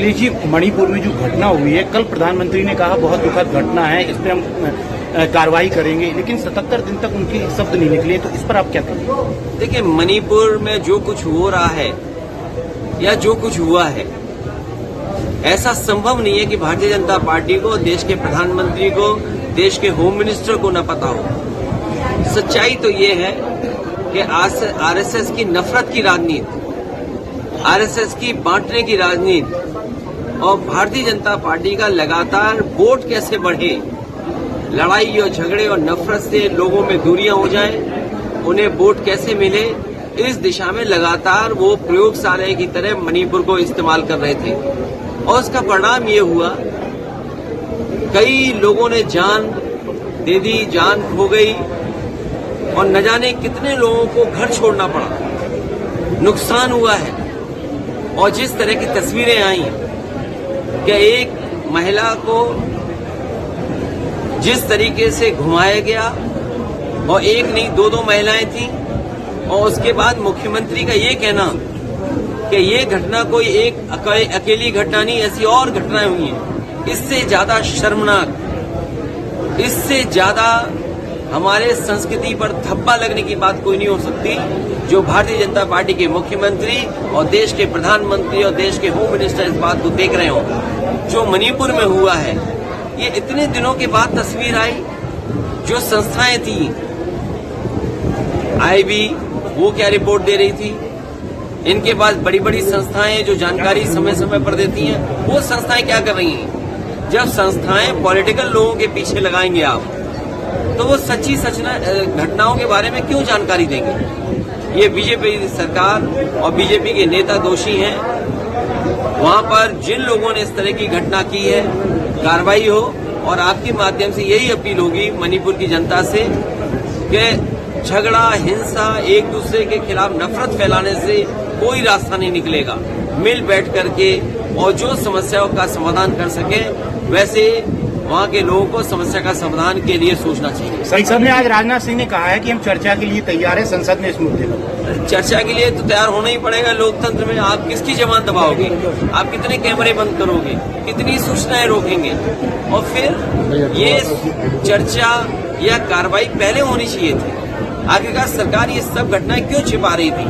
अखिलेश जी, मणिपुर में जो घटना हुई है, कल प्रधानमंत्री ने कहा बहुत दुखद घटना है, इस पर हम कार्रवाई करेंगे, लेकिन 77 दिन तक उनके शब्द नहीं निकले, तो इस पर आप क्या कहेंगे? देखिए, मणिपुर में जो कुछ हो रहा है या जो कुछ हुआ है, ऐसा संभव नहीं है कि भारतीय जनता पार्टी को, देश के प्रधानमंत्री को, देश के होम मिनिस्टर को न पता हो। सच्चाई तो ये है कि आरएसएस की नफरत की राजनीति, आरएसएस की बांटने की राजनीति और भारतीय जनता पार्टी का लगातार वोट कैसे बढ़े, लड़ाई और झगड़े और नफरत से लोगों में दूरियां हो जाए, उन्हें वोट कैसे मिले, इस दिशा में लगातार वो प्रयोगशाला की तरह मणिपुर को इस्तेमाल कर रहे थे। और उसका परिणाम ये हुआ, कई लोगों ने जान दे दी, जान खो गई और न जाने कितने लोगों को घर छोड़ना पड़ा, नुकसान हुआ है। और जिस तरह की तस्वीरें आई कि एक महिला को जिस तरीके से घुमाया गया, और एक नहीं दो महिलाएं थी, और उसके बाद मुख्यमंत्री का ये कहना कि ये घटना कोई एक अकेली घटना नहीं, ऐसी और घटनाएं हुई हैं। इससे ज्यादा शर्मनाक, इससे ज्यादा हमारे संस्कृति पर धब्बा लगने की बात कोई नहीं हो सकती, जो भारतीय जनता पार्टी के मुख्यमंत्री और देश के प्रधानमंत्री और देश के होम मिनिस्टर इस बात को देख रहे हो। जो मणिपुर में हुआ है, ये इतने दिनों के बाद तस्वीर आई। जो संस्थाएं थी, आईबी, वो क्या रिपोर्ट दे रही थी, इनके पास बड़ी बड़ी संस्थाएं जो जानकारी समय समय पर देती हैं, वो संस्थाएं क्या कर रही हैं? जब संस्थाएं पॉलिटिकल लोगों के पीछे लगाएंगे आप, तो वो सच्ची घटनाओं के बारे में क्यों जानकारी देंगे? ये बीजेपी सरकार और बीजेपी के नेता दोषी हैं। वहां पर जिन लोगों ने इस तरह की घटना की है, कार्रवाई हो। और आपके माध्यम से यही अपील होगी मणिपुर की जनता से कि झगड़ा, हिंसा, एक दूसरे के खिलाफ नफरत फैलाने से कोई रास्ता नहीं निकलेगा। मिल बैठ करके और जो समस्याओं का समाधान कर सके, वैसे वहाँ के लोगों को समस्या का समाधान के लिए सोचना चाहिए। संसद में आज राजनाथ सिंह ने कहा है कि हम चर्चा के लिए तैयार है संसद में इस मुद्दे पर। चर्चा के लिए तो तैयार होना ही पड़ेगा। लोकतंत्र में आप किसकी जबान दबाओगे? आप कितने कैमरे बंद करोगे? कितनी सूचनाएं रोकेंगे? और फिर ये चर्चा या कार्रवाई पहले होनी चाहिए थी। आखिरकार सरकार ये सब घटनाएं क्यों छिपा रही थी?